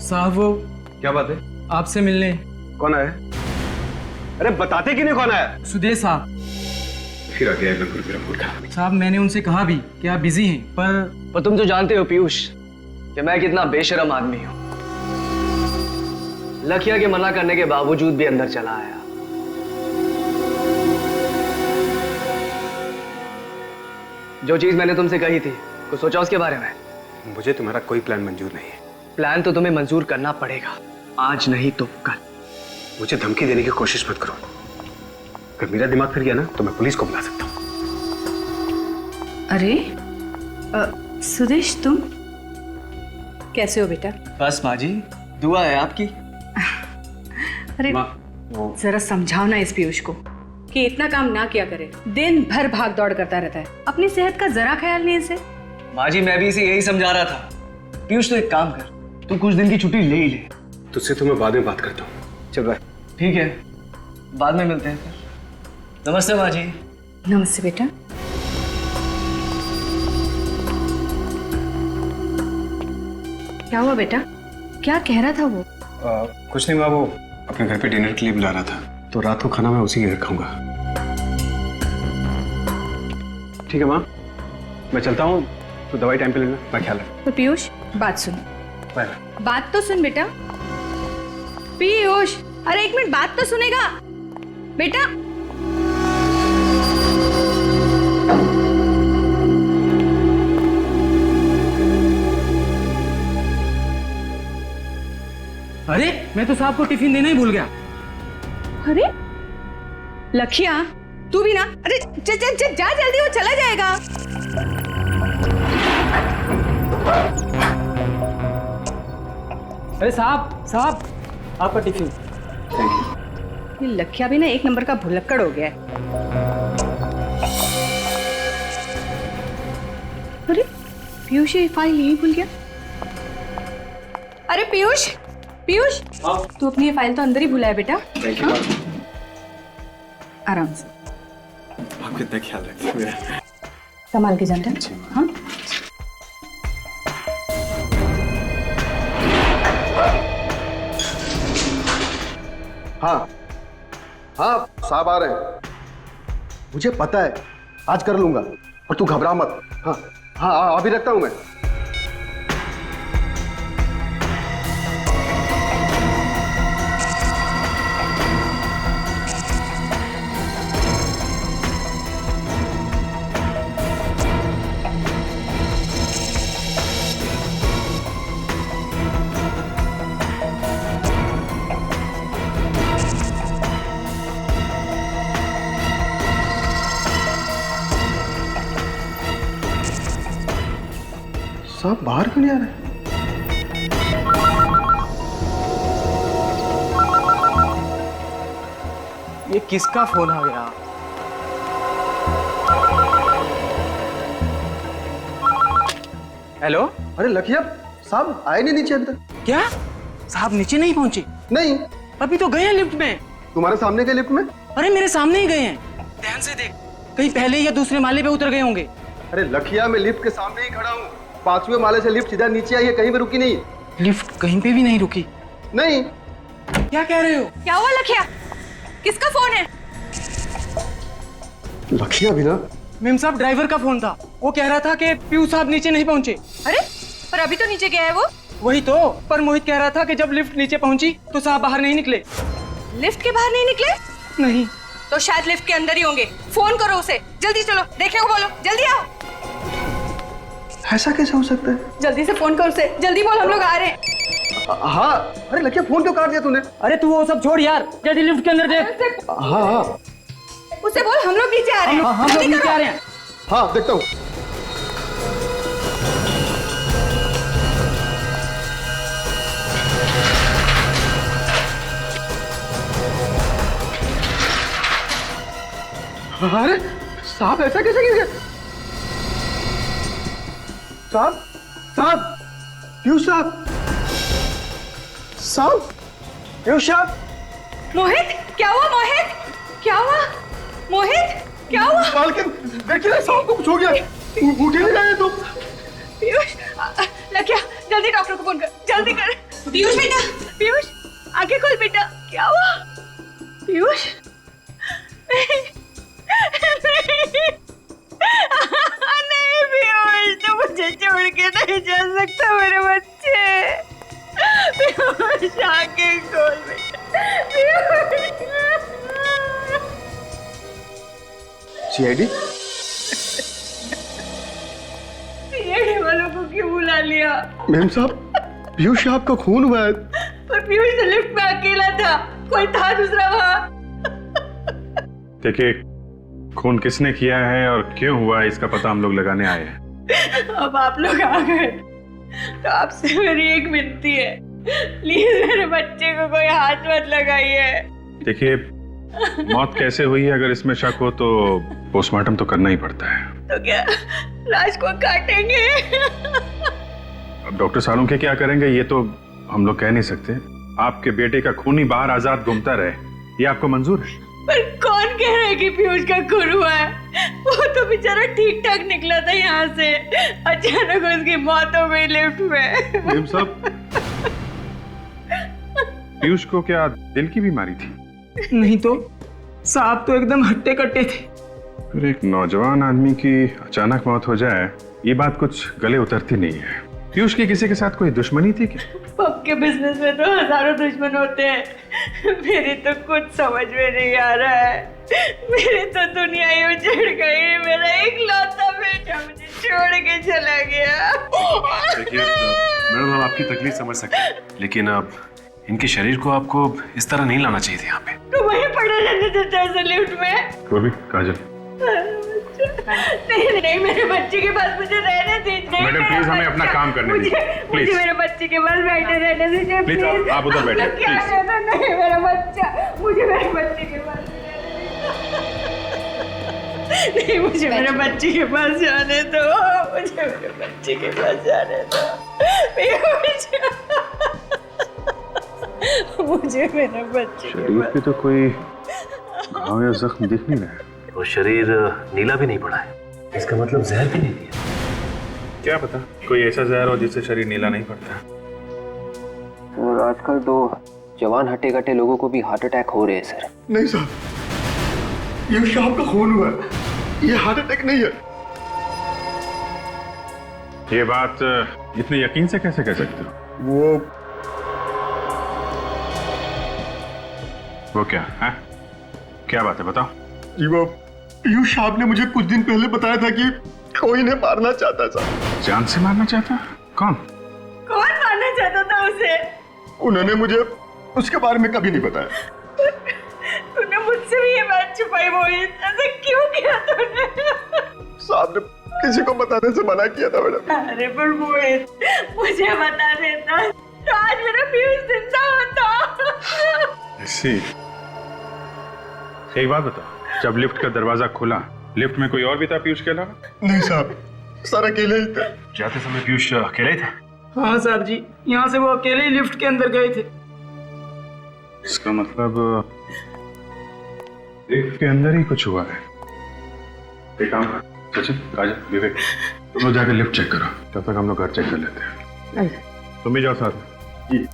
साहब वो क्या बात है? आपसे मिलने। कौन आया? अरे बताते कि नहीं कौन आया? सुदेश साहब। फिर आ गया बिल्कुल मेरा मूर्खा। साहब मैंने उनसे कहा भी कि आप बिजी हैं, पर तुम तो जानते हो पीयूष कि मैं कितना बेशरम आदमी हूं। लखिया के मना करने के बावजूद भी अंदर चला आया। जो चीज मैंने तुमसे कही थी, कुछ सोचा उसके बारे में? मुझे तुम्हारा कोई प्लान मंजूर नहीं है। प्लान तो तुम्हें मंजूर करना पड़ेगा, आज नहीं तो कल। मुझे धमकी देने की कोशिश मत करो। अगर मेरा दिमाग फिर गया ना तो मैं पुलिस को बुला सकता हूँ। अरे सुदेश, तुम कैसे हो बेटा? बस माँ जी, दुआ है आपकी। अरे जरा समझाओ ना इस पीयूष को कि इतना काम ना किया करे। दिन भर भाग दौड़ करता रहता है, अपनी सेहत का जरा ख्याल नहीं इसे। माँ जी मैं भी इसे यही समझा रहा था। पीयूष तो एक काम कर, तू कुछ दिन की छुट्टी ले ही ले। तुझसे तो मैं बाद में बात करता हूँ। चल बाय। ठीक है, बाद में मिलते हैं फिर। नमस्ते माँ जी। नमस्ते बेटा। क्या हुआ बेटा? क्या कह रहा था वो? कुछ नहीं माँ, वो अपने घर पे डिनर के लिए बुला रहा था, तो रात को खाना मैं उसी के घर खाऊंगा। ठीक है माँ, मैं चलता हूँ। तो दवाई टाइम पे लेना, मैं ख्याल रख। तो पीयूष बात सुन। बाय। बात तो सुन बेटा। पीयूष, अरे एक मिनट, बात तो सुनेगा बेटा। अरे मैं तो साहब को टिफिन देना ही भूल गया। अरे लखिया, तू भी ना। अरे जा जल्दी, वो चला जाएगा। अरे साहब आपका टिफिन। ये लखिया भी ना एक नंबर का भुलक्कड़ हो गया है। अरे पीयूष ये फाइल यहीं भूल गया। अरे पीयूष तू अपनी ये फाइल तो अंदर ही भूला है बेटा। हाँ? आराम से। आप कितना ख्याल रखते हैं मेरा। संभाल के जाना। हाँ हाँ हाँ साहब आ रहे हैं। मुझे पता है आज कर लूंगा, और तू घबरा मत। हाँ हाँ अभी रखता हूं मैं। साहब बाहर क्यों नहीं आ रहे? ये किसका फोन आ गया? हेलो। अरे लखिया, साहब आए नहीं नीचे अभी तक। क्या साहब नीचे नहीं पहुंचे? नहीं, अभी तो गए हैं लिफ्ट में। तुम्हारे सामने के लिफ्ट में? अरे मेरे सामने ही गए हैं। ध्यान से देख, कहीं पहले या दूसरे माले पे उतर गए होंगे। अरे लखिया, मैं लिफ्ट के सामने ही खड़ा हूँ। 5वें माले से लिफ्ट सीधा नीचे आई है, कहीं भी रुकी नहीं। लिफ्ट कहीं पे भी नहीं रुकी। नहीं। क्या कह रहे हो? क्या हुआ लखिया? किसका फोन है? लखिया भी ना। मेम साहब ड्राइवर का फोन था। वो कह रहा था कि पीयूष साहब नीचे नहीं पहुंचे। अरे पर अभी तो नीचे गया है वो। वही तो, पर मोहित कह रहा था कि जब लिफ्ट नीचे पहुंची तो साहब बाहर नहीं निकले। लिफ्ट के बाहर नहीं निकले? नहीं तो शायद लिफ्ट के अंदर ही होंगे। फोन करो उसे, जल्दी चलो, देखने को बोलो, जल्दी आओ। ऐसा कैसे हो सकता है? जल्दी से फोन करो उसे, जल्दी बोल, हम लोग आ रहे हैं। हाँ। अरे लखिया, फोन क्यों काट दिया तूने? अरे तू वो सब छोड़ यार, जल्दी लिफ्ट के अंदर देख। हाँ हाँ उसे बोल हम लोग नीचे आ रहे हैं। हम लोग नीचे आ रहे हैं। हाँ देखता हूँ। अरे साहब ऐसा कैसे गिर गया? साहब साहब पीयूष साहब साहब पीयूष साहब। मोहित, क्या हुआ मोहित? क्या हुआ मोहित? क्या हुआ? मालकिन देखिए ना, साहब को कुछ हो गया। उठ ही नहीं रहे तुम। पीयूष, लखिया जल्दी डॉक्टर को फोन कर, जल्दी कर। पीयूष बेटा, पीयूष आंखें खोल बेटा। क्या हुआ पीयूष? नहीं पीयूष, तो मुझे छोड़ के नहीं जा सकता मेरे बच्चे। पीयूष आंखें खोल बेटा। सीआईडी? सीआईडी वालों को क्यों बुला लिया? मैम साहब, पीयूष साहब का खून हुआ है। पर पीयूष तो लिफ्ट में अकेला था, कोई था दूसरा वहाँ? देखिए, खून किसने किया है और क्यों हुआ है इसका पता हम लोग लगाने आए हैं। अब आप लोग आ गए तो आपसे मेरी एक विनती है, प्लीज मेरे बच्चे को कोई हाथ मत लगाइए। देखिए, मौत कैसे हुई है अगर इसमें शक हो तो पोस्टमार्टम तो करना ही पड़ता है। तो क्या लाश को काटेंगे? अब डॉक्टर सालुंखे क्या करेंगे ये तो हम लोग कह नहीं सकते। आपके बेटे का खून ही बाहर आजाद घूमता रहे, ये आपको मंजूर है? पर कौन कह रहा है कि पीयूष का खून हुआ है? वो तो बेचारा ठीक ठाक निकला था यहाँ से, अचानक उसकी मौत हो गई लिफ्ट में। मैम साहब, पीयूष को क्या दिल की बीमारी थी? नहीं तो साहब तो एकदम हट्टे कट्टे थे। फिर एक नौजवान आदमी की अचानक मौत हो जाए ये बात कुछ गले उतरती नहीं है। पीयूष की किसी के साथ कोई दुश्मनी थी क्या? पब के बिजनेस में तो हजारों दुश्मन होते हैं, मेरी तो कुछ समझ में नहीं आ रहा है। मेरी तो दुनिया ही उजड़ गई, मेरा इकलौता बेटा मुझे छोड़ के चला गया। देखिए मैडम, हम आपकी तकलीफ समझ सकते हैं, लेकिन अब इनके शरीर को आपको इस तरह नहीं लाना चाहिए था यहाँ पे। तो वहीं पड़ा रहने देता है लिफ्ट में। वो भी काजल, नहीं नहीं, मेरे बच्चे के पास मुझे रहने दीजिए। मैडम प्लीज हमें अपना काम करने दीजिए मुझे प्लीज। मेरे बच्चे के पास बैठे रहने दीजिए प्लीज आप उधर बैठिए क्या प्लीज। कहना? नहीं मेरा बच्चा, मुझे मेरे बच्चे के पास नहीं, मुझे मेरे बच्चे के पास जाने दो, मुझे मेरे बच्चे के पास जाने दो। मुझे मेरे बच्चे के शरीर पे तो कोई घाव या जख्म दिख नहीं रहा है। वो शरीर नीला भी नहीं पड़ा है, इसका मतलब जहर भी नहीं दिया। क्या पता कोई ऐसा जहर हो जिससे शरीर नीला नहीं पड़ता। और आजकल तो जवान हट्टे कट्टे लोगों को भी हार्ट अटैक हो रहे हैं सर। नहीं साहब, पीयूष साहब का खून हुआ है, ये हार्ट अटैक नहीं है। ये बात इतने यकीन से कैसे कह सकते हो? वो क्या है? क्या बात है बताओ। जी वो पीयूष साहब ने मुझे कुछ दिन पहले बताया था कि कोई इन्हें मारना चाहता था। जान से मारना चाहता? कौन? कौन मारना चाहता था उसे? उन्होंने मुझे उसके बारे में कभी नहीं बताया। तूने मुझसे भी ये बात छुपाई मोहित, ऐसा क्यों किया तूने? साहब ने किसी को बताने से मना किया था मैडम। अरे पर मोहित, मुझे बता देता तो आज मेरा पीयूष जिंदा होता। ऐसी एक बात बताओ, जब लिफ्ट का दरवाजा खुला लिफ्ट में कोई और भी था पीयूष के अलावा? नहीं साहब, सर अकेले ही थे। जाते समय पीयूष अकेले ही था? हाँ साहब जी, यहाँ से वो अकेले ही लिफ्ट के अंदर गए थे। इसका मतलब लिफ्ट के अंदर ही कुछ हुआ है। एक काम कर, सचिन, काजल, विवेक, तुम लोग जाकर लिफ्ट चेक करो, तब तक हम लोग घर चेक कर लेते हैं। तुम भी जाओ साथ में। जी।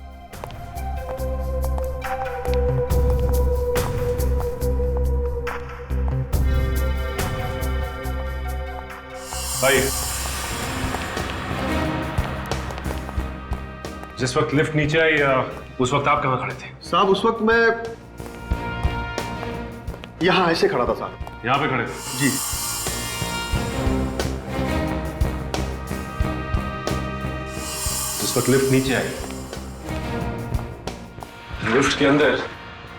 भाई, जिस वक्त लिफ्ट नीचे आई उस वक्त आप कहाँ खड़े थे? साहब उस वक्त मैं यहाँ ऐसे खड़ा था साहब। यहाँ पे खड़े थे? जी। जिस वक्त लिफ्ट नीचे आई लिफ्ट के अंदर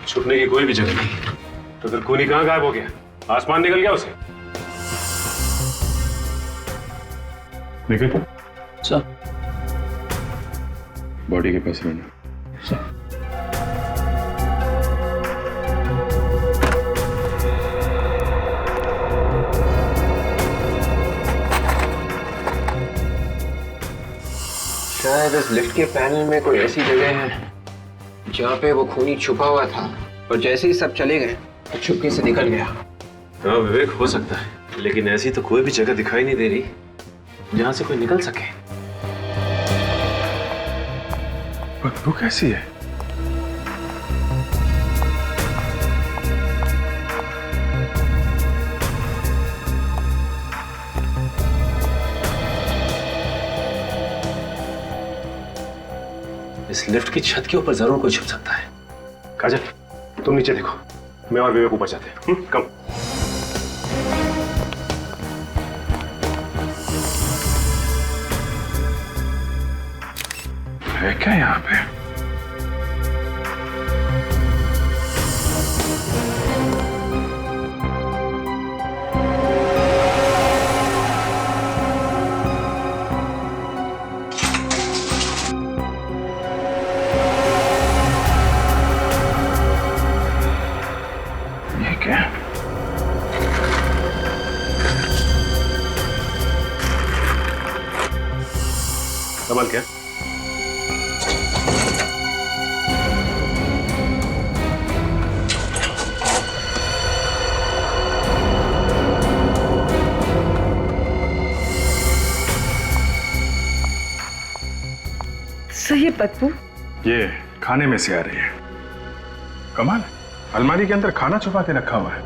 छुपने की कोई भी जगह नहीं, तो फिर खूनी कहाँ गायब हो गया? आसमान निकल गया उसे? निकल सर। बॉडी के पास रहना। शायद इस लिफ्ट के पैनल में कोई ऐसी जगह है जहाँ पे वो खूनी छुपा हुआ था और जैसे ही सब चले गए तो छुपके से निकल गया। हाँ विवेक, हो सकता है, लेकिन ऐसी तो कोई भी जगह दिखाई नहीं दे रही जहां से कोई निकल सके। बदबू कैसी है? इस लिफ्ट की छत के ऊपर जरूर कोई छुप सकता है। काजल तुम नीचे देखो, मैं और विवेक ऊपर जाते हैं। कम। है क्या यहाँ पे? ये क्या? कमाल क्या? सही है बदबू। ये खाने में से आ रही है। कमाल है, अलमारी के अंदर खाना छुपा के रखा हुआ है।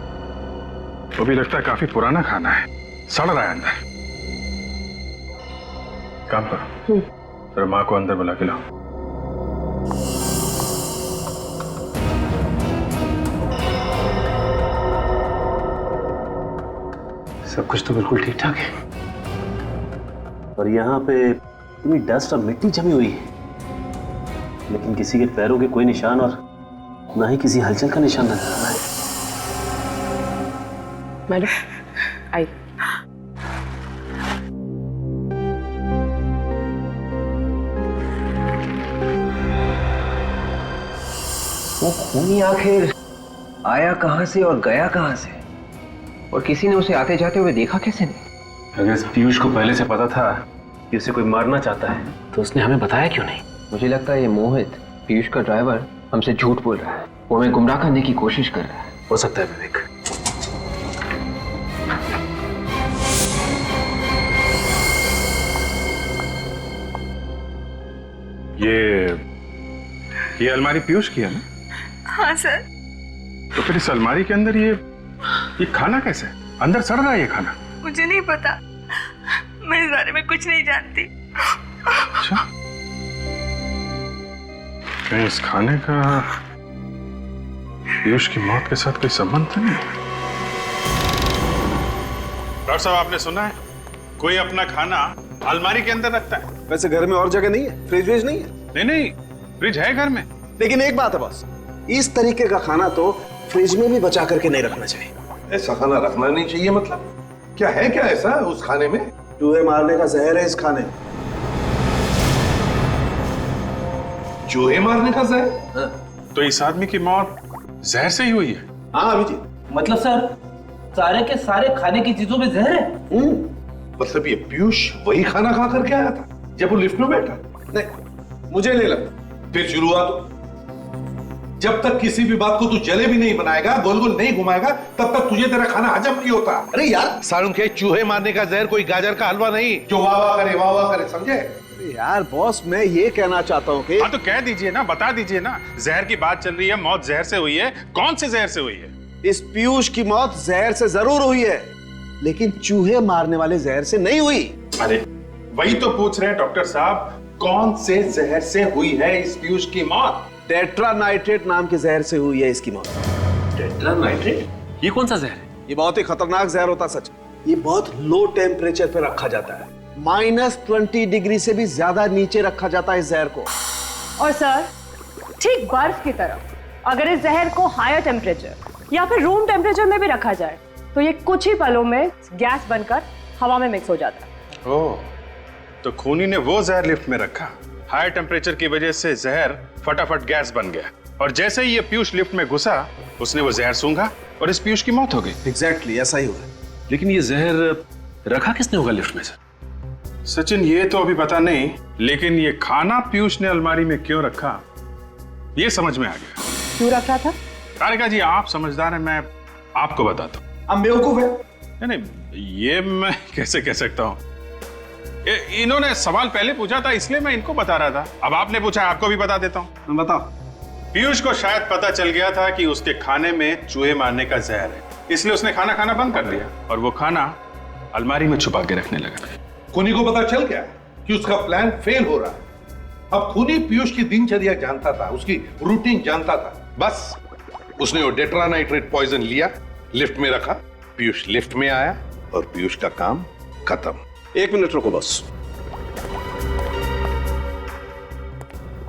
वो भी लगता है काफी पुराना खाना है, सड़ रहा है अंदर। काम करो, जरा माँ को अंदर बुला के लाओ। सब कुछ तो बिल्कुल ठीक ठाक है, और यहाँ पे इतनी डस्ट और मिट्टी जमी हुई है, लेकिन किसी के पैरों के कोई निशान और ना ही किसी हलचल का निशान नजर आ रहा है। मैडम आई। वो खूनी आखिर आया कहां से और गया कहां से, और किसी ने उसे आते जाते हुए देखा कैसे नहीं? अगर इस पीयूष को पहले से पता था कि उसे कोई मारना चाहता है, तो उसने हमें बताया क्यों नहीं? मुझे लगता है ये मोहित, पीयूष का ड्राइवर, हमसे झूठ बोल रहा है। वो हमें गुमराह करने की कोशिश कर रहा है। हो सकता है विवेक। ये अलमारी पीयूष की है ना? हाँ सर। तो फिर इस अलमारी के अंदर ये खाना कैसे? अंदर सड़ रहा है ये खाना। मुझे नहीं पता, मैं इस बारे में कुछ नहीं जानती। अच्छा, कहीं इस खाने का पीयूष की मौत के साथ कोई संबंध तो नहीं? डॉक्टर साहब, आपने सुना है कोई अपना खाना अलमारी के अंदर रखता है? वैसे घर में और जगह नहीं है, फ्रिज व्रिज नहीं है। नहीं नहीं, फ्रिज है घर में। लेकिन एक बात है बॉस, इस तरीके का खाना तो फ्रिज में भी बचा करके नहीं रखना चाहिए। ऐसा खाना रखना नहीं चाहिए मतलब? क्या है क्या ऐसा उस खाने में? चूहे मारने का जहर है इस खाने में। चूहे मारने का जहर? तो इस आदमी की मौत जहर से ही हुई है? हाँ अभिजीत। मतलब सर सारे के सारे खाने की चीजों में जहर है? मतलब ये पीयूष वही खाना खा करके आया था जब वो लिफ्ट में बैठा? नहीं, मुझे नहीं लगता। फिर शुरुआत, जब तक किसी भी बात को तू जलेबी नहीं बनाएगा, गोल गोल नहीं घुमाएगा, तब तक तुझे तेरा खाना हजम नहीं होता। अरे यार सारुण के चूहे मारने का जहर कोई गाजर का हलवा नहीं जो वाह वाह करे, समझे? यार बॉस, मैं ये कहना चाहता हूँ कि हाँ तो कह दीजिए ना, बता दीजिए ना। जहर की बात चल रही है, मौत जहर से हुई है। कौन से जहर से हुई है? इस पीयूष की मौत जहर से जरूर हुई है, लेकिन चूहे मारने वाले जहर से नहीं हुई। अरे वही तो पूछ रहे हैं डॉक्टर साहब, कौन से जहर से हुई है इस पीयूष की मौत? टेट्रानाइट्रेट नाम के जहर से हुई है इसकी मौत। टेट्रानाइट्रेट? ये कौन सा जहर है? ये बहुत ही खतरनाक जहर होता सच। ये बहुत लो टेम्परेचर पे रखा जाता है, -20 डिग्री से भी ज्यादा नीचे रखा जाता है इस जहर को। और सर, ठीक बर्फ की तरह अगर इस जहर को हायर टेम्परेचर या फिर रूम टेम्परेचर में भी रखा जाए तो ये कुछ ही पलों में गैस बनकर हवा में मिक्स हो जाता है। ओह, तो खूनी ने वो जहर लिफ्ट में रखा, हाई टेम्परेचर की वजह से जहर फटाफट गैस बन गया, और जैसे ही ये पीयूष लिफ्ट में घुसा उसने वो जहर सूंघा और इस पीयूष की मौत हो गई। एग्जैक्टली ऐसा ही हुआ। लेकिन ये जहर रखा किसने होगा लिफ्ट में सर? सचिन, ये तो अभी पता नहीं, लेकिन ये खाना पीयूष ने अलमारी में क्यों रखा ये समझ में आ गया। क्यों रख रहा था? तारिका जी, आप समझदार हैं, मैं आपको बताता हूँ। अब बेवकूफ है। नहीं, ये मैं कैसे कह सकता हूँ। इन्होंने सवाल पहले पूछा था इसलिए मैं इनको बता रहा था। अब आपने पूछा, आपको भी बता देता हूँ। बताओ। पीयूष को शायद पता चल गया था कि उसके खाने में चूहे मारने का जहर है, इसलिए उसने खाना खाना बंद कर दिया और वो खाना अलमारी में छुपा के रखने लगा। खूनी को पता चल गया कि उसका प्लान फेल हो रहा है। अब खूनी पीयूष की दिनचर्या जानता था, उसकी रूटीन जानता था। बस उसने वो टेट्रानाइट्रेट पॉइजन लिया, लिफ्ट में रखा, पीयूष लिफ्ट में आया और पीयूष का काम खत्म। 1 मिनट रुको बस।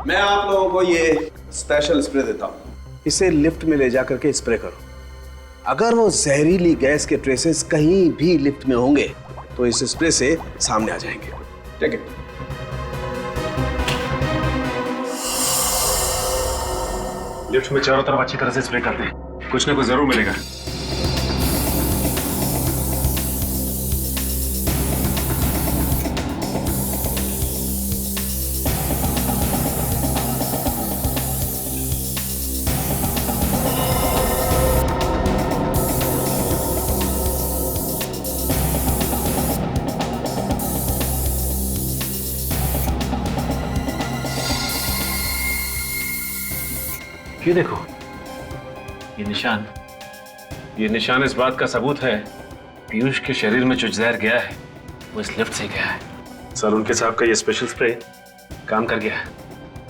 मैं आप लोगों को ये स्पेशल स्प्रे देता हूं, इसे लिफ्ट में ले जाकर के स्प्रे करो। अगर वो जहरीली गैस के ट्रेसेस कहीं भी लिफ्ट में होंगे तो इस स्प्रे से सामने आ जाएंगे। ठीक है? लिफ्ट में चारों तरफ अच्छी तरह से स्प्रे कर दें, कुछ ना कुछ जरूर मिलेगा। ये देखो, ये निशान इस बात का सबूत है पीयूष के शरीर में जो जहर गया है वो इस लिफ्ट से गया है। सर, उनके साहब का ये स्पेशल स्प्रे काम कर गया है।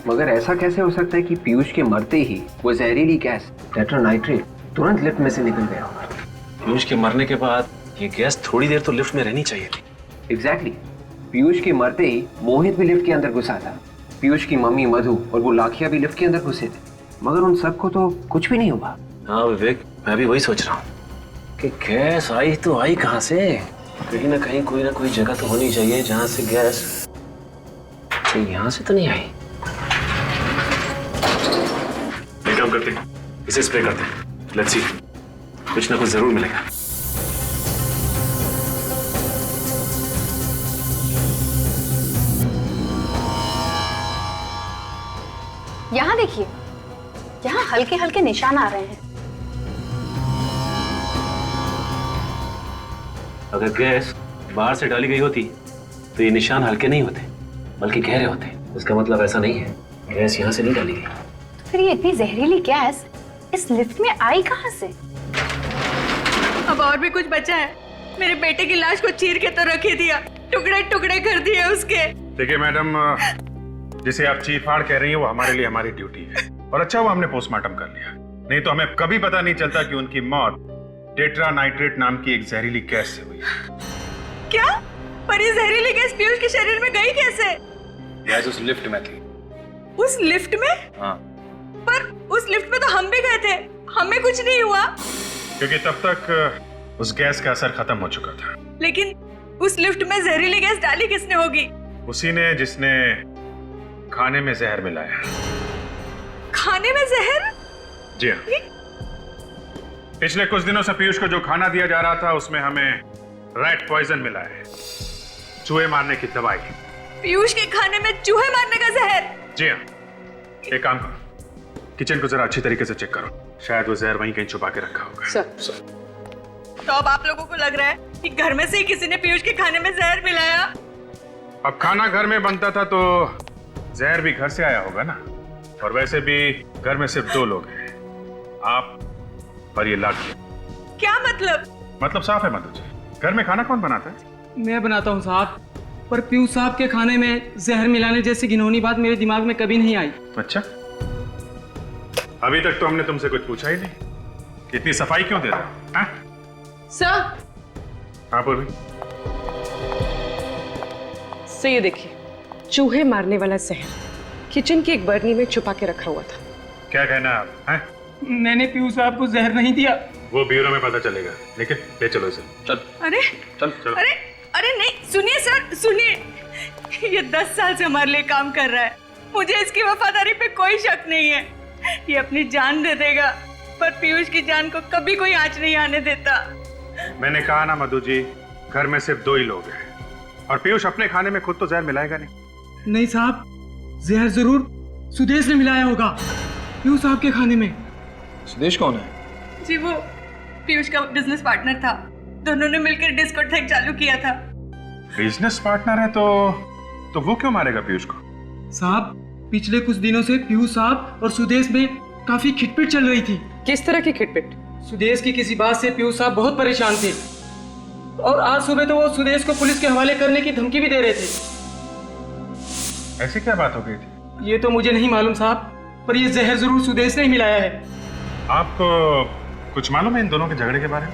मगर ऐसा कैसे हो सकता है कि पीयूष के मरते ही वो जहरीली गैस टेट्रानाइट्रेट तुरंत लिफ्ट में से निकल गया होगा? पीयूष के मरने के बाद ये गैस थोड़ी देर तो लिफ्ट में रहनी चाहिए थी। एग्जैक्टली। पीयूष के मरते ही मोहित भी लिफ्ट के अंदर घुसा था, पीयूष की मम्मी मधु और वो लाखिया भी लिफ्ट के अंदर घुसे थे, मगर उन सबको तो कुछ भी नहीं हुआ। हाँ विवेक, मैं भी वही सोच रहा हूँ कि गैस आई तो आई कहाँ से? कहीं ना कहीं कोई ना कोई जगह तो होनी चाहिए जहाँ से गैस, तो यहाँ से तो नहीं आई। एक काम करते हैं, इसे स्प्रे करते हैं। लेट्स सी, कुछ ना कुछ जरूर मिलेगा। यहाँ देखिए, यहाँ हल्के हल्के निशान आ रहे हैं। अगर गैस बाहर से डाली गई होती तो ये निशान हल्के नहीं होते बल्कि गहरे होते। इसका मतलब ऐसा नहीं है गैस यहाँ से नहीं डाली गई। तो फिर ये इतनी जहरीली गैस इस लिफ्ट में आई कहाँ से? अब और भी कुछ बचा है? मेरे बेटे की लाश को चीर के तो रख ही दिया, टुकड़े टुकड़े कर दिए उसके। देखिए मैडम, जिसे आप चीर फाड़ कह रही हैं वो हमारे लिए हमारी ड्यूटी है, और अच्छा वो हमने पोस्टमार्टम कर लिया, नहीं तो हमें कभी पता नहीं चलता कि उनकी मौत टेट्रानाइट्रेट नाम की एक जहरीली गैस से हुई। क्या? पर ये जहरीली गैस पीयूष के शरीर में गई कैसे? गैस उस लिफ्ट में थी। उस लिफ्ट में? हाँ। पर उस लिफ्ट में तो हम भी गए थे, हमें कुछ नहीं हुआ। क्योंकि तब तक उस गैस का असर खत्म हो चुका था। लेकिन उस लिफ्ट में जहरीली गैस डाली किसने होगी? उसी ने जिसने खाने में जहर मिलाया। खाने में जहर? जी हाँ। पिछले कुछ दिनों से पीयूष को जो खाना दिया जा रहा था उसमें हमें रैट पॉइजन मिला है, चूहे मारने की दवाई। पीयूष के खाने में चूहे मारने का जहर? जी हाँ। एक काम करो, किचन को जरा अच्छी तरीके से चेक करो, शायद वो जहर वहीं कहीं छुपा के रखा होगा। सर। तो अब आप लोगों को लग रहा है कि घर में से ही किसी ने पीयूष के खाने में जहर मिलाया? अब खाना घर में बनता था तो जहर भी घर से आया होगा ना, और वैसे भी घर में सिर्फ 2 लोग हैं, आप और ये लाखिया। क्या मतलब? मतलब साफ है मधु जी, घर में खाना कौन बनाता है? मैं बनाता हूँ साहब, पर पीयूष साहब के खाने में जहर मिलाने जैसी घिनौनी बात मेरे दिमाग में कभी नहीं आई। अच्छा, अभी तक तो हमने तुमसे कुछ पूछा ही नहीं, इतनी सफाई क्यों दे रहे हो? सर। हाँ पूर्वी। सर ये देखिए, चूहे मारने वाला जहर किचन की एक बर्नी में छुपा के रखा हुआ था। क्या कहना है आप? हैं? मैंने पीयूष साहब को जहर नहीं दिया। वो ब्यूरो में पता चलेगा, लेकिन ले चलो इसे। चल। अरे चल चलो। अरे नहीं, सुनिए सर, सुनिए। ये 10 साल से हमारे लिए काम कर रहा है, मुझे इसकी वफादारी पे कोई शक नहीं है। ये अपनी जान दे देगा, पर पीयूष की जान को कभी कोई आंच नहीं आने देता। मैंने कहा ना मधु जी, घर में सिर्फ 2 ही लोग हैं, और पीयूष अपने खाने में खुद तो जहर मिलाएगा नहीं। नहीं साहब, जहर जरूर सुदेश ने मिलाया होगा पीयूष साहब के खाने में। सुदेश कौन है? जी वो पीयूष का बिजनेस पार्टनर था, दोनों ने मिलकर डिस्कोथेक चालू किया था। बिजनेस पार्टनर है तो वो क्यों मारेगा पीयूष को? साहब, पिछले कुछ दिनों से पीयूष साहब और सुदेश में काफी खिटपिट चल रही थी। किस तरह की खिटपिट? सुदेश की किसी बात से पीयूष साहब बहुत परेशान थे और आज सुबह तो वो सुदेश को पुलिस के हवाले करने की धमकी भी दे रहे थे। ऐसी क्या बात हो गई थी? ये तो मुझे नहीं मालूम साहब, पर ये जहर जरूर सुदेश ने ही मिलाया है। आपको कुछ मालूम है इन दोनों के झगड़े के बारे में?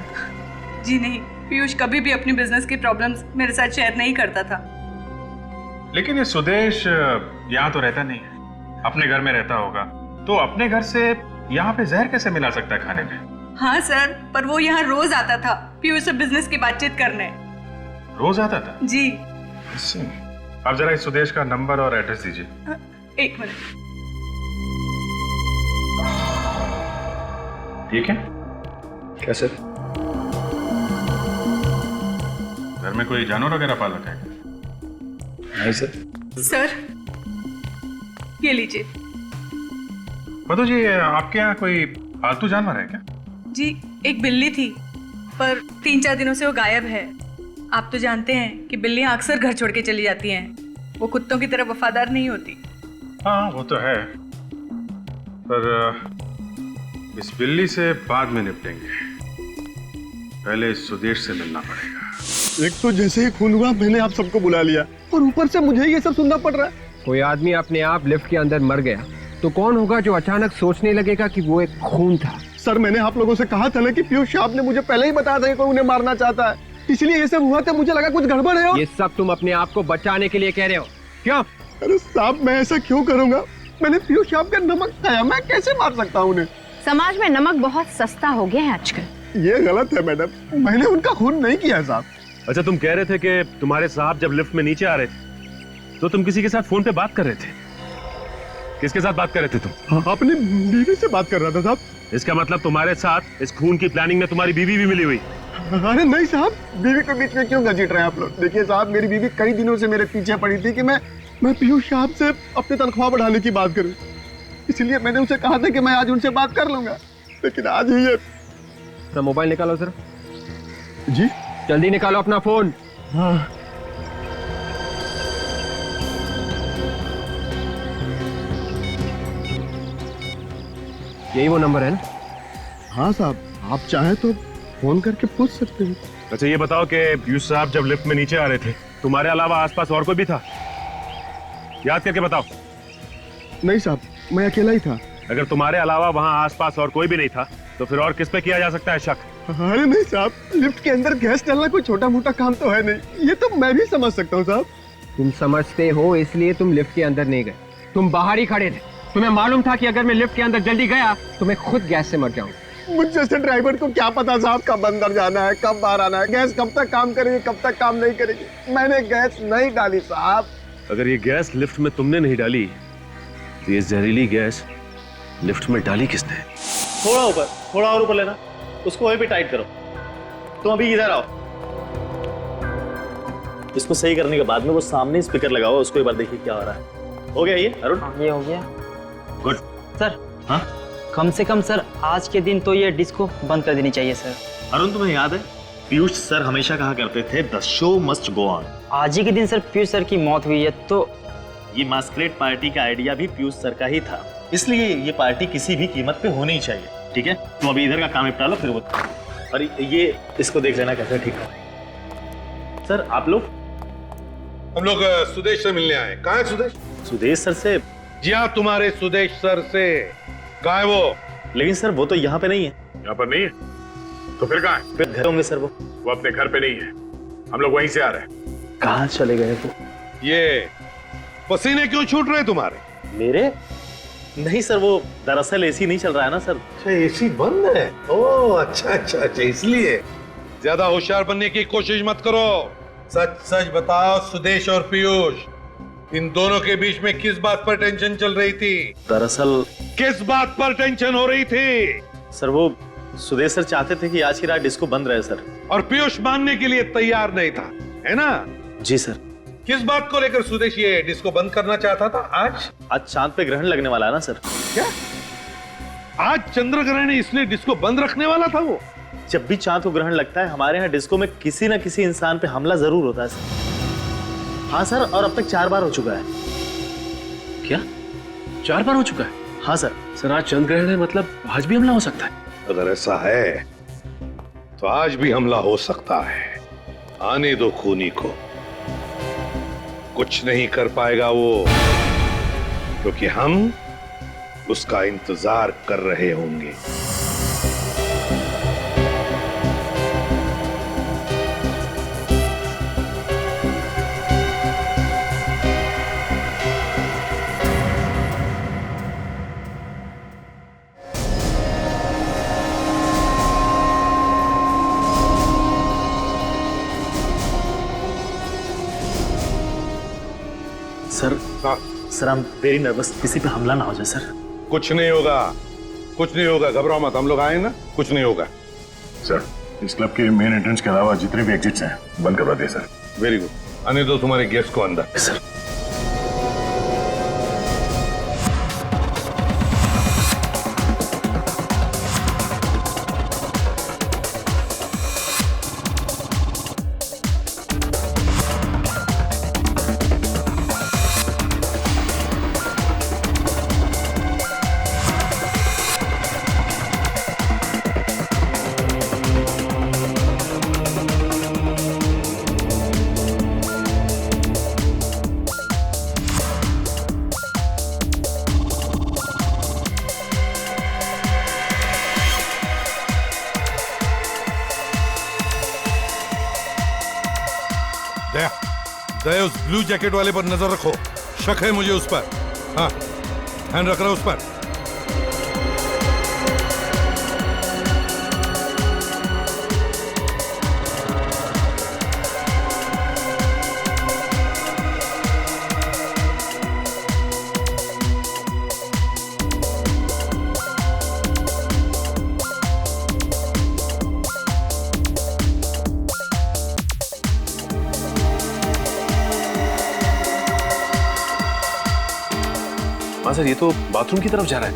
जी नहीं, पीयूष कभी भी अपनी बिजनेस की प्रॉब्लम्स मेरे साथ शेयर नहीं करता था। लेकिन ये सुदेश यहाँ तो रहता नहीं है, अपने घर में रहता होगा, तो अपने घर से यहाँ पे जहर कैसे मिला सकता है खाने में? हाँ सर, पर वो यहाँ रोज आता था पीयूष से बिजनेस की बातचीत करने। रोज आता था? जी। आप जरा इस सुदेश का नंबर और एड्रेस दीजिए। एक मिनट। ठीक है? क्या सर? घर में कोई जानवर वगैरह पाल रखा है? नहीं सर। सर, ये लीजिए। मधु जी, आपके यहाँ कोई पालतू जानवर है क्या? जी, एक बिल्ली थी, पर 3-4 दिनों से वो गायब है। आप तो जानते हैं कि बिल्लियां अक्सर घर छोड़ के चली जाती हैं। वो कुत्तों की तरह वफादार नहीं होती। हाँ, वो तो है, पर इस बिल्ली से बाद में निपटेंगे। पहले इस सुदेश से मिलना पड़ेगा। एक तो जैसे ही खून हुआ मैंने आप सबको बुला लिया और ऊपर से मुझे ये सब सुनना पड़ रहा है। कोई आदमी अपने आप लिफ्ट के अंदर मर गया तो कौन होगा जो अचानक सोचने लगेगा कि वो एक खून था? सर, मैंने आप लोगों से कहा था ना कि पीयूष साहब ने मुझे पहले ही बताया था कि कोई उन्हें मारना चाहता है, इसलिए ये सब हुआ था। मुझे लगा कुछ गड़बड़ है। ये सब तुम अपने आप को बचाने के लिए कह रहे हो क्यों? अरे साहब, मैं ऐसा क्यों करूंगा? मैंने पीयूष साहब का नमक खाया, मैं कैसे मार सकता हूँ उन्हें? समाज में नमक बहुत सस्ता हो गया है आजकल। ये गलत है मैडम, मैंने उनका खून नहीं किया साहब। अच्छा, तुम कह रहे थे कि तुम्हारे साहब जब लिफ्ट में नीचे आ रहे थे तो तुम किसी के साथ फोन पे बात कर रहे थे। किसके साथ बात कर रहे थे तुम? अपनी बीवी से बात कर रहा था साहब। इसका मतलब तुम्हारे साथ इस खून की प्लानिंग में तुम्हारी बीवी भी मिली हुई? अरे नहीं साहब, बीवी के बीच में क्यों घसीट रहे हैं आप लोग? देखिए साहब, मेरी बीवी कई दिनों से मेरे पीछे पड़ी थी कि मैं पीयूष साहब से अपनी तनख्वाह बढ़ाने की बात करूं, इसलिए मैंने उनसे कहा था कि मैं आज उनसे बात कर लूंगा, लेकिन आज ही ये। अपना मोबाइल निकालो सर। जी? जल्दी निकालो अपना फोन। हाँ। यही वो नंबर है ना? हाँ साहब, आप चाहे तो फोन करके पूछ सकते हैं। अच्छा, ये बताओ कि पीयूष साहब जब लिफ्ट में नीचे आ रहे थे तुम्हारे अलावा आसपास और कोई भी था? याद करके बताओ। नहीं साहब, मैं अकेला ही था। अगर तुम्हारे अलावा वहाँ आसपास और कोई भी नहीं था तो फिर और किस पे किया जा सकता है शक? अरे नहीं साहब, लिफ्ट के अंदर गैस डालना कोई छोटा मोटा काम तो है नहीं, ये तो मैं भी समझ सकता हूँ साहब। तुम समझते हो इसलिए तुम लिफ्ट के अंदर नहीं गए, तुम बाहर ही खड़े थे। तुम्हें मालूम था कि अगर मैं लिफ्ट के अंदर जल्दी गया तो मैं खुद गैस से मर जाऊंगा। मुझ जैसे ड्राइवर को क्या पता साहब कब अंदर जाना है, कब बाहर आना है, गैस कब तक काम करेगी, कब तक काम नहीं करेगी। मैंने गैस नहीं डाली साहब। अगर ये गैस लिफ्ट में तुमने नहीं डाली तो ये जहरीली गैस लिफ्ट में डाली किसने? थोड़ा और ऊपर लेना, उसको वहीं पे टाइट करो। तुम अभी इधर आओ। इसको सही करने के बाद में वो सामने स्पीकर लगाओ, उसको एक बार देखिए क्या हो रहा है। हो गया ये अरुण? ये हो गया। गुड सर, हाँ, कम से कम सर आज के दिन तो ये डिस्को बंद कर देनी चाहिए सर। अरुण तुम्हें याद है पीयूष सर हमेशा कहा करते थे the show must go on. आज ही के दिन सर पीयूष सर की मौत हुई है, तो ये मास्करेड पार्टी का आइडिया भी पीयूष सर का ही था, इसलिए ये पार्टी किसी भी कीमत पे होनी ही चाहिए। ठीक है, तुम अभी इधर का काम निपटा लो, फिर वो और ये इसको देख लेना कैसे ठीक है। सर आप लोग? हम लोग सुदेश से मिलने आए। कहाँ है सुदेश? सुदेश सर से? जी हाँ, तुम्हारे सुदेश सर से। कहाँ है वो? लेकिन सर वो तो यहाँ पे नहीं है। यहाँ पर नहीं है तो फिर कहाँ है? फिर घर होंगे सर। वो अपने घर पे नहीं है, हम लोग वहीं से आ रहे हैं। कहाँ चले गए वो? ये पसीने क्यों छूट रहे तुम्हारे? मेरे? नहीं सर, वो दरअसल एसी नहीं चल रहा है ना सर। अच्छा, एसी बंद है? ओह अच्छा, इसलिए। ज्यादा होशियार बनने की कोशिश मत करो। सच सच बताओ, सुदेश और पीयूष, इन दोनों के बीच में किस बात पर टेंशन चल रही थी? दरअसल किस बात पर टेंशन हो रही थी? सर वो सुदेश सर चाहते थे कि आज की रात डिस्को बंद रहे सर। और पीयूष मानने के लिए तैयार नहीं था, है ना? जी सर। किस बात को लेकर सुदेश ये डिस्को बंद करना चाहता था? आज चांद पे ग्रहण लगने वाला है ना सर। क्या आज चंद्र ग्रहण है, इसलिए डिस्को बंद रखने वाला था वो? जब भी चांद को ग्रहण लगता है हमारे यहाँ डिस्को में किसी न किसी इंसान पे हमला जरूर होता है सर। हाँ सर, और अब तक 4 बार हो चुका है। क्या 4 बार हो चुका है? हाँ सर। सर आज चंद्र ग्रहण है, मतलब आज भी हमला हो सकता है। अगर ऐसा है तो आज भी हमला हो सकता है। आने दो खूनी को, कुछ नहीं कर पाएगा वो, क्योंकि हम उसका इंतजार कर रहे होंगे। Sir sir, I'm very nervous, किसी पे हमला ना हो जाए सर। कुछ नहीं होगा, कुछ नहीं होगा, घबराओ मत, हम लोग आए ना, कुछ नहीं होगा। सर इस क्लब के मेन एंट्रेंस के अलावा जितने भी एग्जिट्स हैं बंद करवा दिए सर। वेरी गुड, आने दो तुम्हारे गेस्ट को अंदर। सर दया, उस ब्लू जैकेट वाले पर नजर रखो, शक है मुझे उस पर। हाँ, ध्यान रख रहा उस पर। हाँ सर, ये तो बाथरूम की तरफ जा रहा है।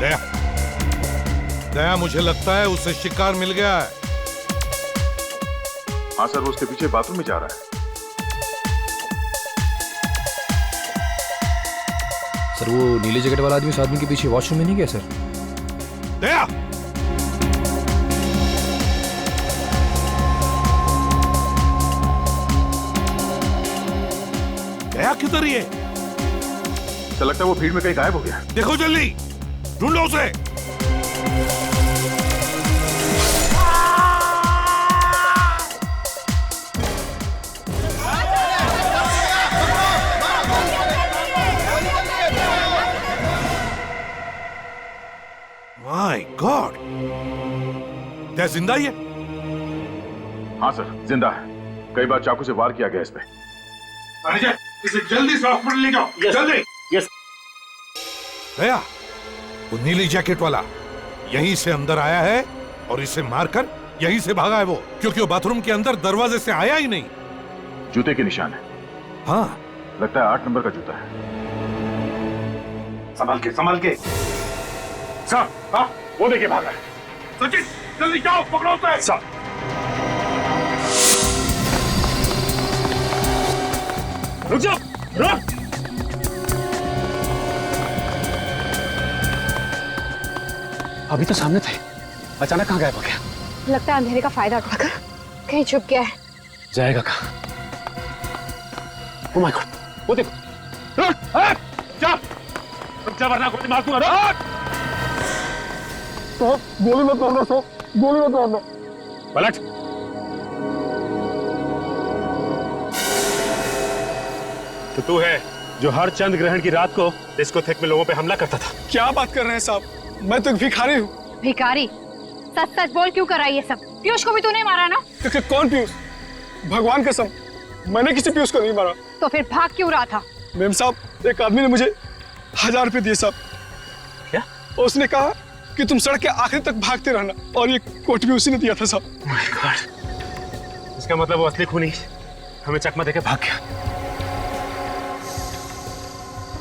दया, दया, मुझे लगता है उसे शिकार मिल गया है। हाँ सर, वो उसके पीछे बाथरूम में जा रहा है। सर वो नीले जैकेट वाला आदमी उस आदमी के पीछे वॉशरूम में नहीं गया सर? दया, दया किधर है? तो लगता है वो भीड़ में कहीं गायब हो गया। देखो जल्दी, ढूंढो उसे। माय गॉड, क्या जिंदा ही है? हाँ सर, जिंदा है। कई बार चाकू से वार किया गया इस पे। मैनेजर, इसे जल्दी से हॉस्पिटल ले जाओ, जल्दी। यस। दया, वो नीली जैकेट वाला यहीं से अंदर आया है और इसे मारकर यहीं से भागा है वो, क्योंकि वो बाथरूम के अंदर दरवाजे से आया ही नहीं। जूते के निशान है। हाँ, लगता है 8 नंबर का जूता है। संभाल के, संभाल के। सर, हाँ, वो देखिए भागा है। सचिन, जल्दी जाओ, पकड़ो उसे। सर। रुक जाओ, रुक। अभी तो सामने थे, अचानक कहाँ गायब हो गया? लगता है अंधेरे का फायदा उठाकर कहीं छुप गया है। जाएगा कहाँ? ओह माय गॉड, वो देखो। रुक, रुक जा वरना गोली मार दूंगा। रुक। तो गोली मत मारना, तो गोली मत मारना। पलट। तो तू है जो हर चंद्र ग्रहण की रात को डिस्कोथेक में लोगों पे हमला करता था। क्या बात कर रहे हैं साहब, मैं तो भिखारी हूँ। भिखारी? सच सच बोल, क्यों करा ये सब? पीयूष को भी तूने मारा ना? कौन पीयूष? भगवान कसम, मैंने किसी पीयूष को नहीं मारा। तो फिर भाग क्यों रहा था? मैम साहब, एक आदमी ने मुझे 1000 रुपए दिए साहब। क्या? उसने कहा कि तुम सड़क के आखिर तक भागते रहना, और ये कोट भी उसी ने दिया था साहब। माय गॉड, इसका मतलब वो असली खूनी हमें चकमा देके भाग गया।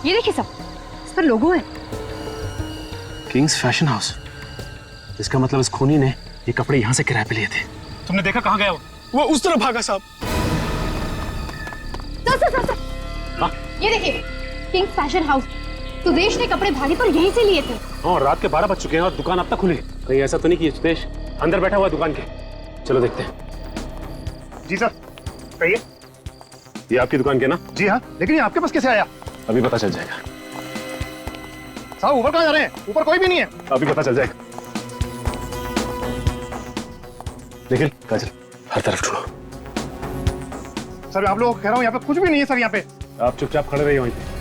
ये देखिए सब, इस पर लोगो है। Kings fashion house. इसका मतलब इस खूनी ने ये कपड़े यहाँ से किराए पे लिए थे। तुमने देखा कहाँ गया वो? वो उस तरफ भागा साहब। ये देखिए, किंग फैशन हाउस। सुदेश ने कपड़े भागे पर यहीं से लिए थे। हाँ, रात के 12 बज चुके हैं और दुकान अब तक खुली है। कहीं ऐसा तो नहीं कि सुदेश अंदर बैठा हुआ दुकान के? चलो देखते हैं। जी सर, कहिए। ये आपकी दुकान के ना? जी हाँ, लेकिन ये आपके पास कैसे आया? अभी पता चल जाएगा। साहब ऊपर कहाँ जा रहे हैं? ऊपर कोई भी नहीं है। अभी पता चल जाएगा। निखिल, काजल, हर तरफ ढूंढो। सर आप लोग कह रहा हूँ यहाँ पे कुछ भी नहीं है सर। यहाँ पे आप चुपचाप खड़े रहिए वहीं पे।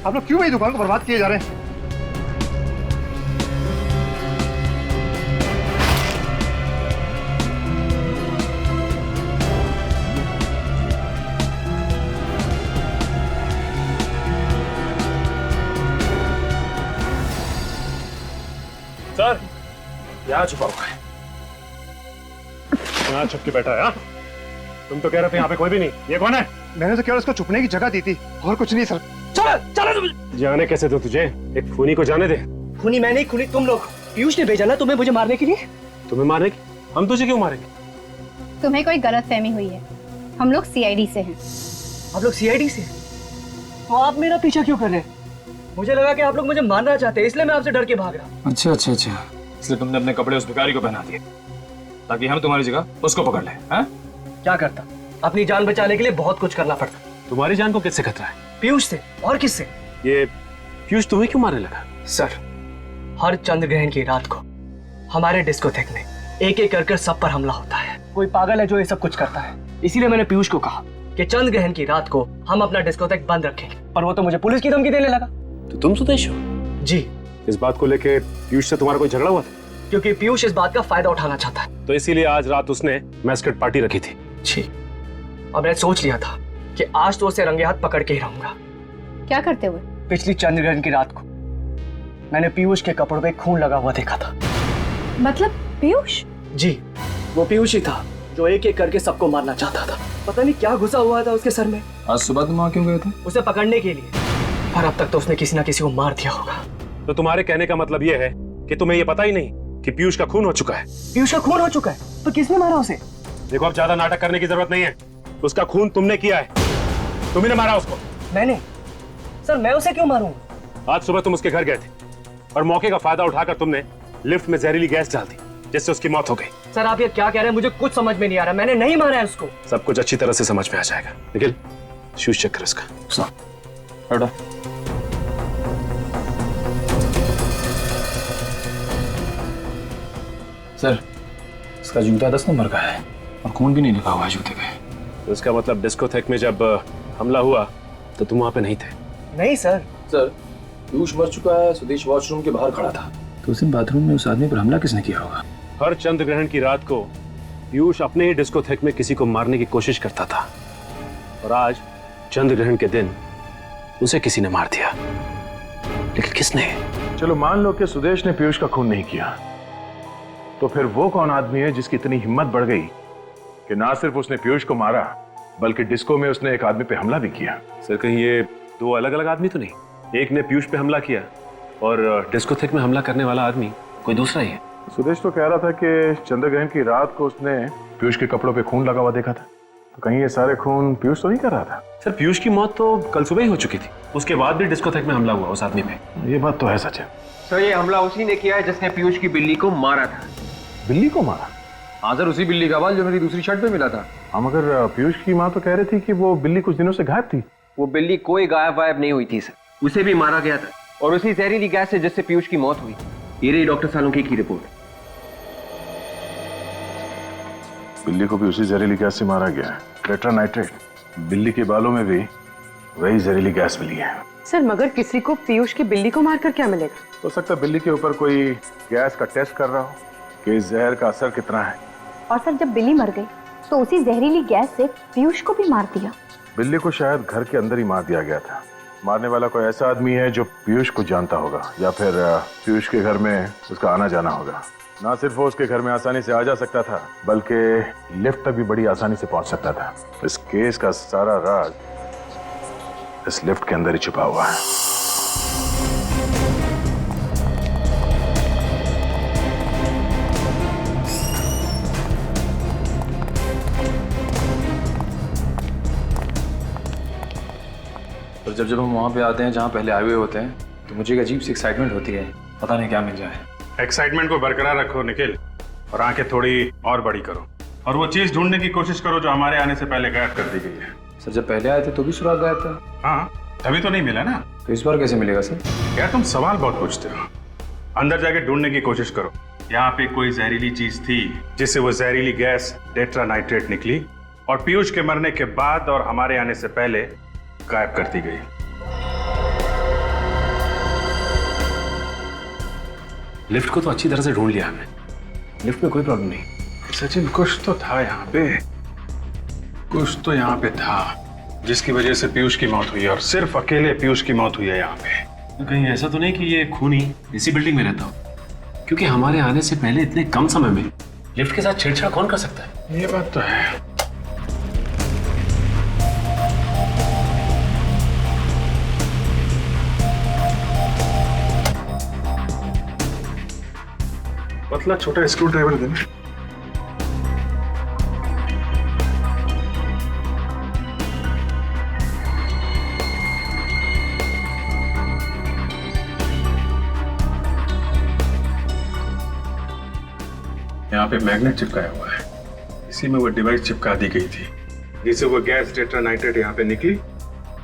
आप लोग क्यों मेरी दुकान को बर्बाद किए जा रहे हैं? सर, यहाँ छुपा हुआ है। यहाँ छुप के बैठा है। हाँ? तुम तो कह रहे थे यहाँ पे कोई भी नहीं। ये कौन है? मैंने तो केवल उसको छुपने की जगह दी थी और कुछ नहीं सर। चलो तुम। जाने कैसे दो तुझे? एक खूनी को जाने दे। खूनी मैं नहीं, खूनी तुम लोग। पीयूष ने भेजा ना तुम्हें मुझे मारने के लिए। तुम्हें मारने की? हम तुझे क्यों मारेंगे? तुम्हें कोई गलतफहमी हुई है। हम लोग सीआईडी से हैं। आप लोग सीआईडी से? तो आप मेरा पीछा क्यों कर रहे हैं? मुझे लगा कि आप लोग मुझे मारना चाहते हैं, इसलिए मैं आपसे डर के भाग रहा। अच्छा अच्छा अच्छा, इसलिए तुमने अपने कपड़े उस भिखारी को पहना दिए ताकि हम तुम्हारी जगह उसको पकड़ लें। हाँ? क्या करता? अपनी जान बचाने के लिए बहुत कुछ करना पड़ता। तुम्हारी जान को किससे खतरा है? पीयूष से। और किससे? ये पीयूष तुम्हें क्यों मारने लगा? सर, हर चंद्र ग्रहण की रात को हमारे डिस्कोथेक में एक एक कर सब पर हमला होता है। कोई पागल है जो ये सब कुछ करता है। इसीलिए मैंने पीयूष को कहा कि चंद्र ग्रहण की रात को हम अपना डिस्कोथेक बंद रखेंगे, पर वो तो मुझे पुलिस की धमकी देने लगा। तो तुम सुदेश हो? जी। इस बात को लेके पीयूष से तुम्हारा कोई झगड़ा हुआ था? क्योंकि पीयूष इस बात का फायदा उठाना चाहता है। तो इसीलिए आज रात उसने मैस्कट पार्टी रखी थी। जी। अब मैंने सोच लिया था कि आज तो उसे रंगे हाथ पकड़ के ही रहूंगा। क्या करते हुए? पिछली चंद्र ग्रहण की रात को मैंने पीयूष के कपड़ों पे खून लगा हुआ देखा था। मतलब पीयूष? जी, वो पीयूष ही था जो एक एक करके सबको मारना चाहता था। पता नहीं क्या घुसा हुआ था उसके सर में। आज सुबह तुम वहां क्यों गए थे? उसे पकड़ने के लिए, पर अब तक तो उसने किसी ना किसी को मार दिया होगा। तो तुम्हारे कहने का मतलब यह है कि तुम्हें यह पता ही नहीं कि पीयूष का खून हो चुका है? पीयूष का खून हो चुका है? तो किसने मारा उसे? देखो, अब ज्यादा नाटक करने की जरूरत नहीं है। उसका खून तुमने किया है। तुमने ने मारा उसको। मैंने? सर, मैं उसे क्यों मारूंगा? आज सुबह तुम उसके घर गए थे और मौके का फायदा उठाकर तुमने लिफ्ट में जहरीली गैस डाल दी, जिससे उसकी मौत हो गई। सर, आप ये क्या कह रहे हैं? मुझे कुछ समझ में नहीं आ रहा। मैंने नहीं मारा है उसको। सब कुछ अच्छी तरह से समझ में आ जाएगा। निखिल, शूज चेक कर इसका। हटो। सर, इसका जूता 10 नंबर का है और खून भी नहीं लिखा हुआ है जूते पे। तो इसका मतलब डिस्कोथेक में जब हमला हुआ तो तुम वहां पे नहीं थे? नहीं सर। सर, पीयूष मर चुका है। सुदेश वॉशरूम के बाहर खड़ा था, तो उस दिन बाथरूम में उस आदमी पर हमला किसने किया होगा? हर चंद्र ग्रहण की रात को पीयूष अपने ही डिस्कोथेक में किसी को मारने की कोशिश करता था, और आज चंद्र ग्रहण के दिन उसे किसी ने मार दिया। लेकिन किसने? चलो मान लो कि सुदेश ने पीयूष का खून नहीं किया, तो फिर वो कौन आदमी है जिसकी इतनी हिम्मत बढ़ गई कि ना सिर्फ उसने पीयूष को मारा बल्कि डिस्को में उसने एक आदमी पे हमला भी किया? सर, कहीं ये दो अलग अलग आदमी तो नहीं? एक ने पीयूष पे हमला किया और डिस्कोथेक में हमला करने वाला आदमी कोई दूसरा ही है। सुदेश तो कह रहा था कि चंद्र ग्रहण की रात को उसने पीयूष के कपड़ों पे खून लगा हुआ देखा था, तो कहीं ये सारे खून पीयूष तो नहीं कर रहा था? सर, पीयूष की मौत तो कल सुबह ही हो चुकी थी। उसके बाद भी डिस्कोथेक में हमला हुआ उस आदमी पे। ये बात तो है सच है। सर, ये हमला उसी ने किया है जिसने पीयूष की बिल्ली को मारा था। बिल्ली को मारा? हाँ सर, उसी बिल्ली का बाल जो मेरी दूसरी शर्ट पे मिला था। हाँ, मगर पीयूष की माँ तो कह रही थी कि वो बिल्ली कुछ दिनों से गायब थी। वो बिल्ली कोई गायब वायब नहीं हुई थी सर, उसे भी मारा गया था, और उसी जहरीली गैस से जिससे पीयूष की मौत हुई। ये रही डॉक्टर सालुंखे की रिपोर्ट। बिल्ली को भी उसी जहरीली गैस से मारा गया है, टेट्रा नाइट्रेट। बिल्ली के बालों में भी वही जहरीली गैस मिली है। सर, मगर किसी को पीयूष की बिल्ली को मारकर क्या मिलेगा? हो सकता है बिल्ली के ऊपर कोई गैस का टेस्ट कर रहा हो कि इस जहर का असर कितना है। और सर, जब बिल्ली मर गई तो उसी जहरीली गैस से पीयूष को भी मार दिया। बिल्ली को शायद घर के अंदर ही मार दिया गया था। मारने वाला कोई ऐसा आदमी है जो पीयूष को जानता होगा, या फिर पीयूष के घर में उसका आना जाना होगा। ना सिर्फ वो उसके घर में आसानी से आ जा सकता था, बल्कि लिफ्ट तक भी बड़ी आसानी से पहुंच सकता था। इस केस का सारा राज इस लिफ्ट के अंदर ही छुपा हुआ है। सर जब हम वहाँ पे आते हैं जहाँ पहले आए हुए होते हैं तो मुझे एक अजीब सी एक्साइटमेंट होती है, पता नहीं क्या मिल जाए। एक्साइटमेंट को बरकरार रखो निखिल, और आंखें थोड़ी और बड़ी करो, और वो चीज ढूंढने की कोशिश करो जो हमारे आने से पहले गायब कर दी गई है। सर जब पहले आए थे तो भी सुराग गायब था। हाँ, तभी तो नहीं मिला ना। तो इस बार कैसे मिलेगा सर? यार तुम सवाल बहुत पूछते हो। अंदर जाके ढूंढने की कोशिश करो। यहाँ पे कोई जहरीली चीज थी जिससे वो जहरीली गैस टेट्रा नाइट्रेट निकली और पीयूष के मरने के बाद और हमारे आने से पहले गायब कर दी गई। लिफ्ट को तो अच्छी तरह से ढूंढ लिया हमने, लिफ्ट में कोई प्रॉब्लम नहीं। सचिन कुछ तो था यहाँ पे, कुछ तो यहाँ पे था जिसकी वजह से पीयूष की मौत हुई है, और सिर्फ अकेले पीयूष की मौत हुई है यहाँ पे। कहीं ऐसा तो नहीं कि ये खूनी इसी बिल्डिंग में रहता हो? क्योंकि हमारे आने से पहले इतने कम समय में लिफ्ट के साथ छेड़छाड़ कौन कर सकता है? ये बात तो है। पतला छोटा स्क्रू ड्राइवर देना। यहाँ पे मैग्नेट चिपकाया हुआ है, इसी में वो डिवाइस चिपका दी गई थी जिससे वो गैस टेट्रा नाइट्रेट यहाँ पे निकली,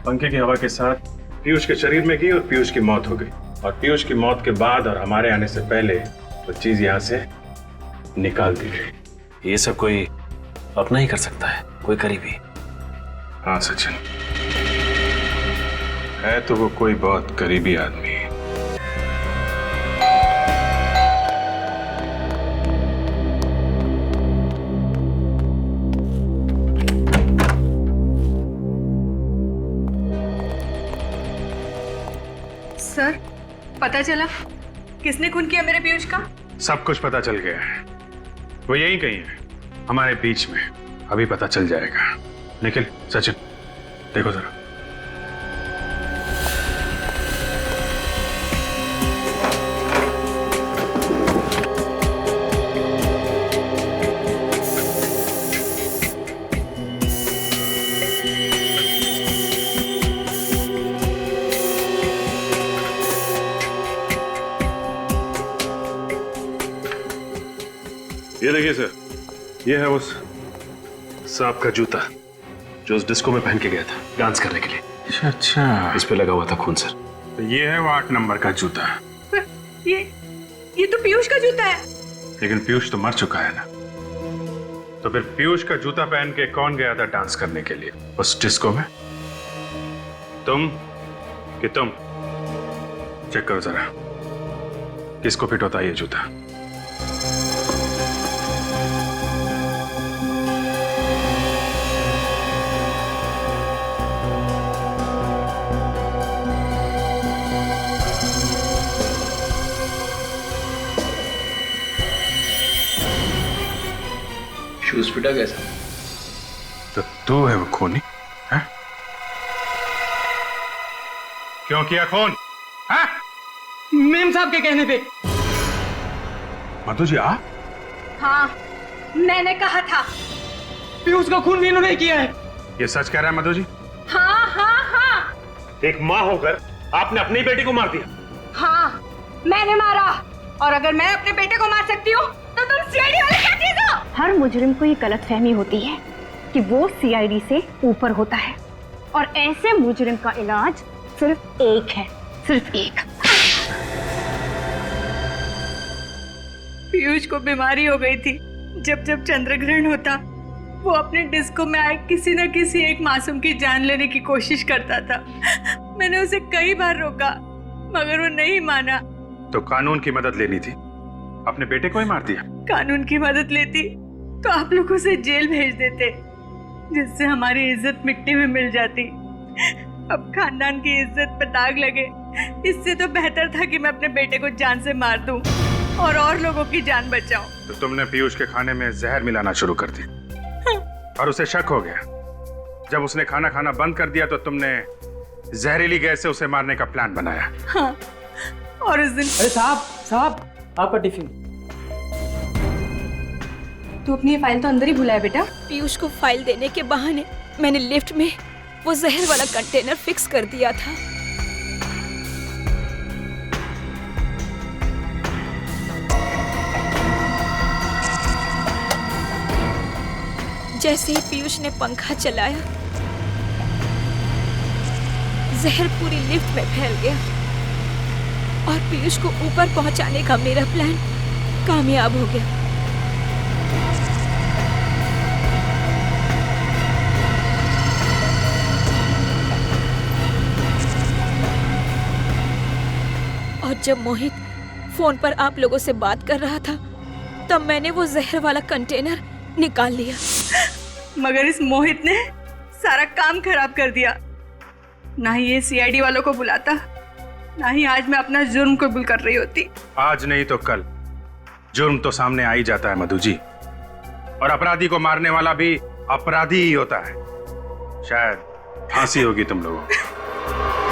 पंखे की हवा के साथ पीयूष के शरीर में गई और पीयूष की मौत हो गई। और पीयूष की मौत के बाद और हमारे आने से पहले वो चीज यहाँ से निकाल दी गई। ये सब कोई अपना ही कर सकता है, कोई करीबी? हाँ सचिन, है तो वो कोई बहुत करीबी आदमी। सर, पता चला किसने खून किया मेरे पीयूष का? सब कुछ पता चल गया है, वो यहीं कहीं है हमारे बीच में, अभी पता चल जाएगा। निखिल, सचिन देखो जरा। ये देखिए सर, ये है उस सांप का जूता जो उस डिस्को में पहन के गया था डांस करने के लिए। अच्छा, इस पे लगा हुआ था खून सर। तो ये है वो 8 नंबर का जूता। ये तो पीयूष का जूता है। लेकिन पीयूष तो मर चुका है ना, तो फिर पीयूष का जूता पहन के कौन गया था डांस करने के लिए उस डिस्को में? तुम कि तुम? चेक करो जरा किसको फिट होता है ये जूता। शूज फिटा कैसा? तो तू है वो खूनी? है? क्यों किया खून? है? मेम साहब के कहने पे। मधु जी आ? हाँ, मैंने कहा था। पीयूष का खून भी इन्होंने किया है। ये सच कह रहा है मधु जी? हाँ हाँ हाँ। एक माँ होकर आपने अपनी बेटी को मार दिया? हाँ, मैंने मारा। और अगर मैं अपने बेटे को मार सकती हूँ तो तुम सीआईडी वाले क्या चीज हो? हर मुजरिम को ये गलतफहमी होती है कि वो सीआईडी से ऊपर होता है, और ऐसे मुजरिम का इलाज सिर्फ एक है, सिर्फ एक। पीयूष को बीमारी हो गई थी। जब जब चंद्रग्रहण होता वो अपने डिस्को में आए किसी न किसी एक मासूम की जान लेने की कोशिश करता था। मैंने उसे कई बार रोका मगर वो नहीं माना। तो कानून की मदद लेनी थी, अपने बेटे को ही मार दिया। कानून की मदद लेती तो आप लोग उसे जेल भेज देते, जिससे हमारी इज्जत मिट्टी में मिल जाती। अब खानदान की इज्जत पर दाग लगे, इससे तो बेहतर था कि मैं अपने बेटे को जान से मार दूं और लोगों की जान बचाऊं। तो तुमने पीयूष के खाने में जहर मिलाना शुरू कर दी और उसे शक हो गया। जब उसने खाना खाना बंद कर दिया तो तुमने जहरीली गैस से उसे मारने का प्लान बनाया। हाँ, और उस दिन। अरे साहब आपका टिफिन। तू अपनी ये फाइल तो अंदर ही भुलाया बेटा। पीयूष को फाइल देने के बहाने मैंने लिफ्ट में वो जहर वाला कंटेनर फिक्स कर दिया था। जैसे ही पीयूष ने पंखा चलाया, जहर पूरी लिफ्ट में फैल गया और पीयूष को ऊपर पहुंचाने का मेरा प्लान कामयाब हो गया। और जब मोहित फोन पर आप लोगों से बात कर रहा था, तब मैंने वो जहर वाला कंटेनर निकाल लिया। मगर इस मोहित ने सारा काम खराब कर दिया। ना ही ये सीआईडी वालों को बुलाता, ना ही आज मैं अपना जुर्म कबूल कर रही होती। आज नहीं तो कल जुर्म तो सामने आ ही जाता है मधु जी, और अपराधी को मारने वाला भी अपराधी ही होता है। शायद फांसी होगी तुम लोगों को।